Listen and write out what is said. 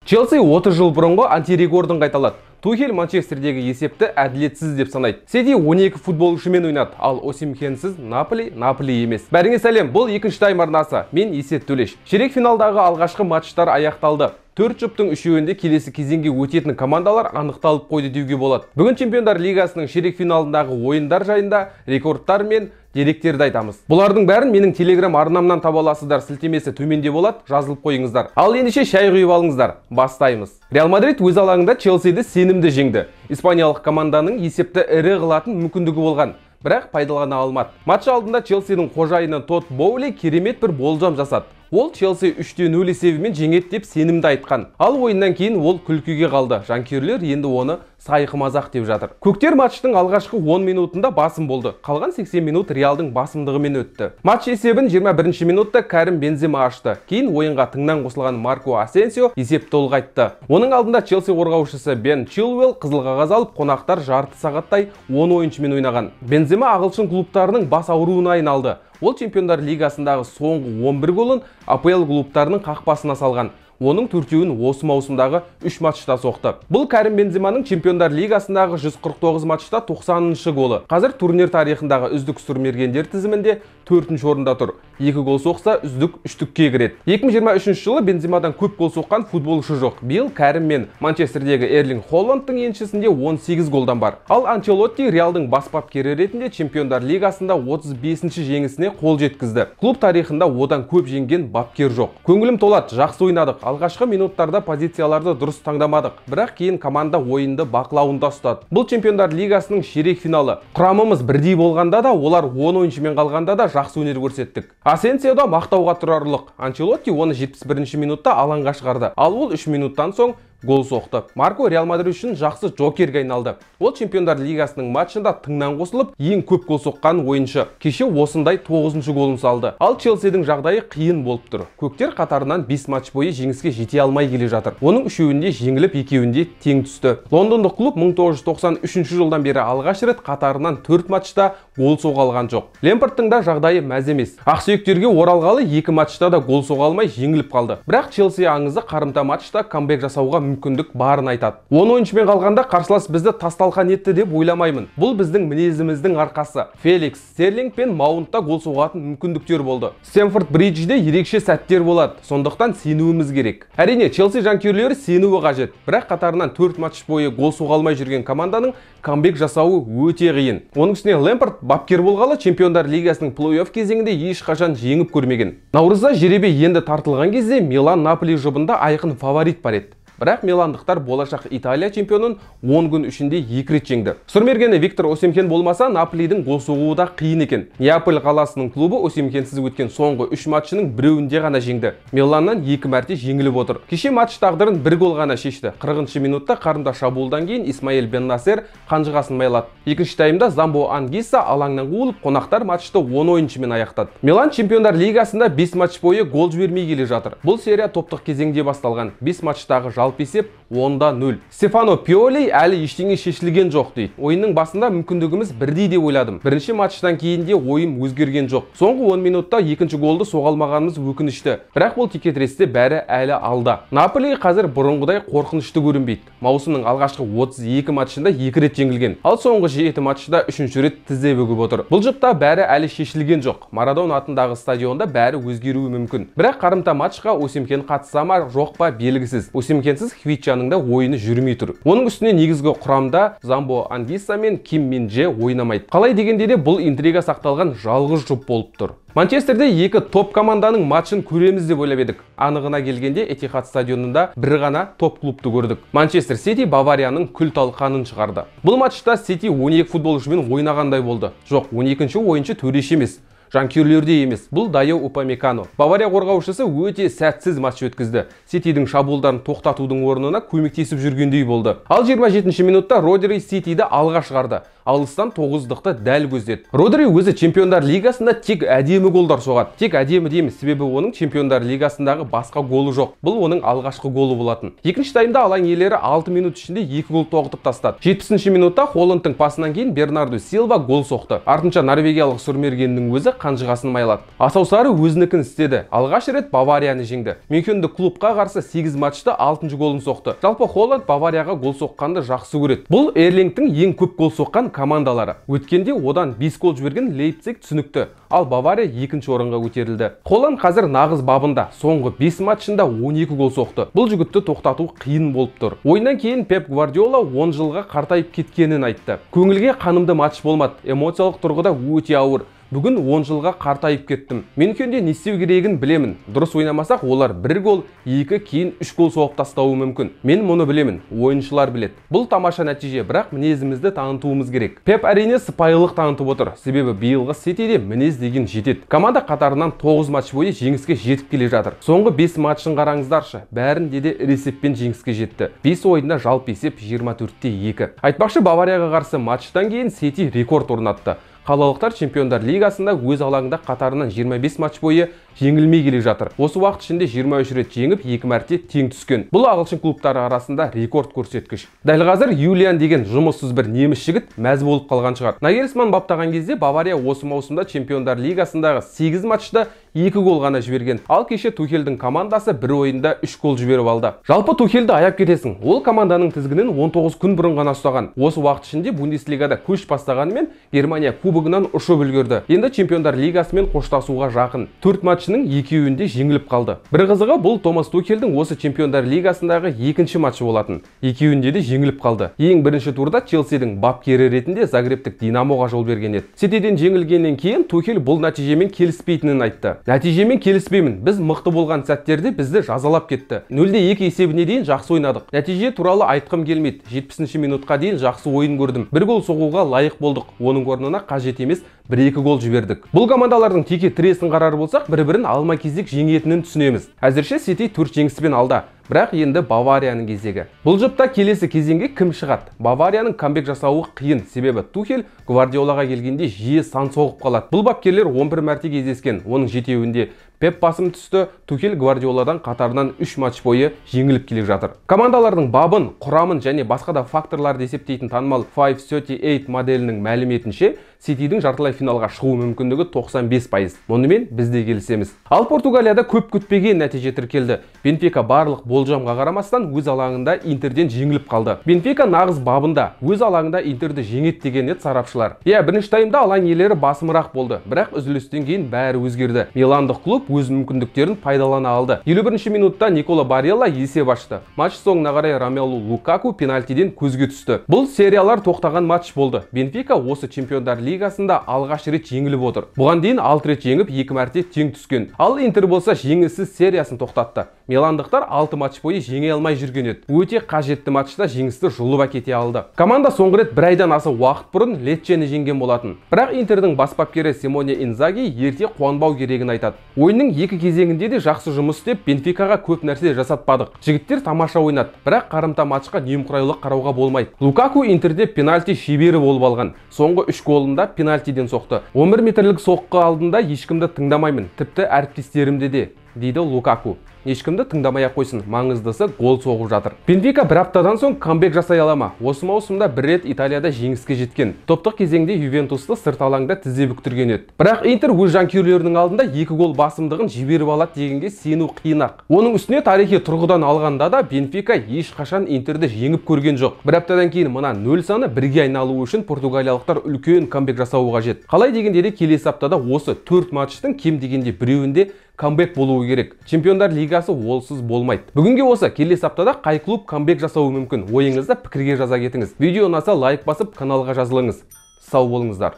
Челси 30 жыл бұрынғы антирекордын қайталады. Тухель Манчестердегі есепті әділетсіз деп санайды. Сити 12 футболшымен ойнады, ал Осимхенсіз Наполи емес. Бәріңе сәлем, бұл екінші тайм арнасы. Мен Есет Төлеш. Ширек финалдағы алғашқы матчтар аяқталды. 4 жұптың үшеуінде келесі кезеңге өтетін командалар анықталып қойды деуге болады. Бүгін Чемпиондар Лигасының ширек финалындағы ойындар жайында рекордтар мен деректерді айтамыз. Бұлардың бәрін менің Telegram арнамнан таба аласыздар, сілтемесі төменде болады, жазылып қойыңыздар. Ал ендеше шай құйып алыңыздар. Бастаймыз. Реал Мадрид өз алаңында Челсиді сенімді жеңді. Испаниялық команданың есепті ірі қылатын мүмкіндігі болған, бірақ пайдалана алмады. Матч алдында Челсидің қожайыны Тодд Боули керемет бір болжам жасады. Ол Челси 3-0 есебімен жеңеді деп сенімді айтқан. Ал ойыннан кейін ол күлкіге қалды. Жанкүйерлер енді оны сайқы мазақ деп жатыр. Көктер матчтың алғашқы 10 минутында басым болды. Қалған 80 минут Реалдың басымдығымен өтті. Матч есебін 21 минутта Карим Бензема ашты. Кейін ойынға тыңнан қосылған Марко Асенсио есепті ұлғайтты. Оның алдында Челси қорғаушысы Бен Чилуэлл қызыл қағаз алып, қонақтар жарты сағаттай 10 ойыншымен ойнаған. Бензема ағылшын клубтарының бас ауруына айналды. Ол Чемпиондар Лигасындағы соңғы 11 голын АПЛ клубтарының қақпасына салған. Оның төртеуін осы маусымдағы 3 матчта соқты. Бұл Карим Бенземаның Чемпиондар Лигасындағы 149 матчта 90-шы голы. Қазір турнир тарихындағы үздік сұрмергендер тізімінде 4-ші орында тұр. 2 гол соқса үздік 3-тікке кіреді. 2023 жылы Бенземадан көп гол соққан футболшы жоқ. Биыл Карим мен Манчестердегі Эрлинг Холландтың еншісінде 18 голдан бар. Ал Анчелотти Реалдың бас бапкері ретінде Чемпиондар Лигасында 35-ші жеңісіне қол жеткізді. Клуб тарихында одан көп жеңген бапкер жоқ. Көңілім толады, жақсы ойнадық. Алғашқы минуттарда позицияларды дұрыс таңдамадық, бірақ кейін команда ойынды бақылауында ұстады. Бұл Чемпиондар Лигасының ширек финалы. Құрамымыз бірдей болғанда да, олар 10 ойыншымен қалғанда да жақсы өнер көрсеттік. Асенсио да мақтауға тұрарлық. Анчелотти оны 71-ші минутта алаңға шығарды, ал ол 3 минуттан соң гол соқты. Марко Реал Мадрид үшін жақсы джокерге айналды. Ол Чемпиондар Лигасының матчында тыңнан қосылып, ең көп гол соққан ойыншы. Кеше осындай 9-ші голын салды. Ал Челсидің жағдайы қиын болып тұр. Көктер қатарынан 5 матч бойы жеңіске жете алмай келе жатыр. Оның үшеуінде жеңіліп, екеуінде тең түсті. Лондондық клуб 1993 жылдан бері алғаш рет қатарынан 4 матчта гол соға алған жоқ. Лемпардтың да жағдайы мәз емес. Ақсүйектерге оралғалы 2 матчта да гол соға алмай жеңіліп қалды. Бірақ Челси аңызы қарымта матчта камбэк жасауға мүмкіндік барын айтады. 10 ойыншымен қалғанда қарсылас бізді тасталқан етті деп ойламаймын. Бұл біздің мінезіміздің арқасы. Феликс, Стерлинг пен Маунтта гол соғатын мүмкіндіктер болды. Стэмфорд Бриджде ерекше сәттер болады. Сондықтан сенуіміз керек. Әрине, Челси жанкүйерлері сенуі қажет. Бірақ қатарынан 4 матч бойы гол соға алмай жүрген команданың камбэк жасауы өте қиын. Оның үстіне Лэмпард бапкер болғалы Чемпиондар Лигасының плей-офф кезеңінде ешқашан жеңіп көрмеген. Наурызда жеребе енді тартылған кезде Милан Наполи жұбында айқын фаворит бар еді. Бірақ миландықтар болашақ Италия чемпионын 10 күн ішінде 2 рет жеңді. Сұрмергені Виктор Осимхен болмаса, Наполидің гол соғуы да қиын екен. Неаполь қаласының клубы Осимхенсіз өткен соңғы 3 матчының біреуінде ғана жеңді. Миланнан 2 мәрте жеңіліп отыр. Кеше матч тағдырын 1 гол ғана шешті. 40-ші минутта қарымта шабуылдан кейін Исмаил Бен Насер қанжығасын майлады. Екінші таймда Замбо Ангиса алаңнан қуылып, қонақтар матчты 10 ойыншымен аяқтады. Милан Чемпиондар Лигасында 5 матч бойы гол жібермей келе жатыр. Бұл серия топтық кезеңде басталған. 5 матчтағы жалпы есеп 10-0. Стефано Пиоли әлі ештеңе шешілген жоқ дейді. Ойынның басында мүмкіндігіміз бірдей деп ойладым. Бірінші матчтан кейін де ойым өзгерген жоқ. Соңғы 10 минутта екінші голды соға алмағанымыз өкінішті. Бірақ бұл текетіресте бәрі әлі алда. Наполи қазір бұрынғыдай қорқынышты көрінбейді. Маусымның алғашқы 32 матчында 2 рет жеңілген. Ал соңғы 7 матчта 3-ші рет тізе бүгіп отыр. Бұл жұпта бәрі әлі шешілген жоқ. Марадона атындағы стадионда бәрі өзгеруі мүмкін. Бірақ қарымта матчқа Осимхен қатыса ма жоқ па белгісіз. Осимхенсіз Хвичаның да ойыны жүрмей тұр. Оның үстіне негізгі құрамда Замбо Ангиса мен Ким Мин Дже ойнамайды. Қалай дегенде де бұл интрига сақталған жалғыз жұп болып тұр. Манчестерде 2 топ команданың матчын көреміз деп ойлап едік. Анығына келгенде Этихад стадионында бір ғана топ клубты көрдік. Манчестер Сити Баварияның күл талқанын шығарды. Бұл матчта Сити 12 футболшымен ойнағандай болды. Жоқ, 12-ші ойыншы Төреш емес. Жанкүйерлерде емес, бұл Дайо Упамекано. Бавария қорғаушысы өте сәтсіз матч өткізді. Ситидің шабуылдарын тоқтатудың орнына көмектесіп жүргендей болды. Ал 27-ші минутта Родри Ситиді алға шығарды. Алыстан 9-дықты дәл көздеді. Родри өзі Чемпиондар Лигасында тек әдемі голдар соғады. Тек әдемі дейміз, себебі оның Чемпиондар Лигасындағы басқа голы жоқ. Бұл оның алғашқы голы болатын. Екінші таймда алаң иелері 6 минут ішінде 2 гол тоғытып тастады. 70-ші минутта Холландтың пасынан кейін Бернарду Силва гол соқты. Артынша норвегиялық сұрмергеннің өзі қанжығасын майлады. Асаусары өзінікін істеді. Алғаш рет Баварияны жеңді. Мюнхендік клубқа қарсы 8 матчта 6 голын соқты. Жалпы Холланд Баварияға гол соққанды жақсы көреді. Бұл Эрлингтің ең көп гол соққан командалары. Өткенде одан 5 гол жіберген Лейпциг түсінікті. Ал Бавария екінші орынға көтерілді. Холланд қазір нағыз бабында. Соңғы 5 матчында 12 гол соқты. Бұл жігітті тоқтату қиын болып тұр. Ойыннан кейін Пеп Гвардиола 10 жылға қартайып кеткенін айтты. Көңілге қанымды матч болмады. Эмоциялық тұрғыда өте ауыр. Бүгін 10 жылға қартайып кеттім. Мюнхенде не істеу керегін білемін. Дұрыс ойнамасақ, олар 1 гол, 2 кейін 3 гол соғып тастауы мүмкін. Мен мұны білемін, ойыншылар білет. Бұл тамаша нәтиже, бірақ мінезімізді танытуымыз керек. Пеп әрине сыпайылық танытып отыр. Себебі биылғы Ситиде мінез деген жетеді. Команда қатарынан 9 матч бойы жеңіске жетіп келе жатыр. Соңғы 5 матчын қараңыздаршы. Бәрінде де есеппен жеңіске жетті. 5 ойында жалпы есеп 24-те 2. Айтпақшы, Баварияға қарсы матчтан кейін Сити рекорд орнатты. Қалалықтар Чемпиондар лигасында өз алаңында қатарынан 25 матч бойы жеңілмей келе жатыр. Осы уақыт ішінде 23 рет жеңіп, 2 мәрте тең түскен. Бұл ағылшын клубтары арасында рекорд көрсеткіш. Дәл қазір Юлиан деген жұмыссыз бір неміс жігіт мәз болып қалған шығар. Нагельсман баптаған кезде Бавария осы маусымда Чемпиондар лигасындағы 8 матчта 2 гол ғана жіберген. Ал кеше Тухельдің командасы бір ойында 3 гол жіберіп алды. Жалпы Тухельді аяп кетесің. Ол команданың тізгінін 19 күн бұрын ғана ұстаған. Осы уақыт ішінде Бундеслигада көш бастағанымен Германия кубогынан ұшып үлгерді. Енді Чемпиондар лигасымен қоштасуға жақын. 4 матчының 2-інде жеңіліп қалды. Бір қызығы, бұл Томас Тухельдің осы Чемпиондар лигасындағы 2-ші матчы болатын. 2-інде де жеңіліп қалды. Ең бірінші турда Челсидің бапкері ретінде Загребтік Динамоға жол берген еді. Ситиден жеңілгеннен кейін Тухель бұл нәтижемен келіспейтінін айтты. Нәтижемен келіспеймін. Біз мықты болған сәттерде бізді жазалап кетті. 0-2 есебіне дейін жақсы ойнадық. Нәтиже туралы айтқым келмейді. 70-ші минутқа дейін жақсы ойын көрдім. 1 гол соғуға лайық болдық. Оның орнына қажет емес 1-2 гол жібердік. Бұл командалардың теке тіресін қарар болсақ, бір-бірін алма-кезек жеңетінін түсінеміз. Әзірше Сити 4 жеңіспен алда. Бірақ енді Баварияның кезегі. Бұл жұпта келесі кезеңге кім шығады? Баварияның камбек жасауы қиын, себебі Тухель Гвардиолаға келгенде жиі сан соғып қалады. Бұл бапкерлер 11 мәрте кездескен, оның 7-еуінде Пеп басым түсті. Тухель Гвардиоладан қатарынан 3 матч бойы жеңіліп келе жатыр. Командалардың бабын, құрамын және басқа да факторларды есептейтін танымал 538 моделінің мәліметінше, Ситидің жартылай финалға шығу мүмкіндігі 95%. Мұнымен біз де келісеміз. Ал Португалияда көп күтпеген нәтиже тіркелді. Бенфика барлық болжамға қарамастан өз алаңында Интерден жеңіліп қалды. Бенфика нағыз бабында, өз алаңында Интерді жеңет деген еді сарапшылар. Бірінші таймда алаң иелері басымырақ болды, бірақ үзілістен кейін бәрі өзгерді. Миландық клуб өз мүмкіндіктерін пайдалана алды. 51-ші минутта Никола Барелла есеп ашты. Матч соңына қарай Ромелу Лукаку пенальтиден көзге түсті. Бұл сериялар тоқтаған матч болды. Бенфика осы Чемпиондар лигасында алғаш рет жеңіліп отыр. Бұған дейін 6 рет жеңіп, 2 мәрте тең түскен. Ал Интер болса жеңіліссіз сериясын тоқтатты. Миландықтар 6 матч бойы жеңе алмай жүрген еді. Өте қажетті матчта жеңісті жұлып әкете алды. Команда соңғы рет 1 айдан аса уақыт бұрын Леччені жеңген болатын. Бірақ Интердің бас бапкері Симоне Инзаги ерте қуанбау керегін айтады. Ойынның 2 кезеңінде де жақсы жұмыс істеп, Бенфикаға көп нәрсе жасатпадық. Жігіттер тамаша ойнады, бірақ қарымта матчқа немқұрайлы қарауға болмайды. Лукаку Интерде пенальти шебері болып алған. Соңғы 3 голында пенальтиден соқты. 11 метрлік соққы алдында ешкімді тыңдамаймын, тіпті әріптестерімді де, дейді Лукаку. Ешкімді тыңдамай-ақ қойсын, маңыздысы гол соғып жатыр. Бенфика бір аптадан соң камбек жасай ала ма? Осы маусымда 1 рет Италияда жеңіске жеткен. Топтық кезеңде Ювентусты сырт алаңда тізе бүктірген еді. Бірақ Интер өз жанкүйерлерінің алдында 2 гол басымдығын жіберіп алады дегенге сену қиын-ақ. Оның үстіне тарихи тұрғыдан алғанда да Бенфика ешқашан Интерді жеңіп көрген жоқ. Бір аптадан кейін мына 0 саны 1-ге айналуы үшін португалиялықтар үлкен камбек жасауы қажет. Қалай дегенде де келесі аптада осы 4 матчтың кем дегенде біреуінде камбек болуы керек. Чемпиондар лигасы олсыз болмайды. Бүгінге осы, келесі аптада қай клуб камбек жасауы мүмкін? Ойыңызды пікірге жаза кетіңіз. Видео ұнаса лайк басып, каналға жазылыңыз. Сау болыңыздар.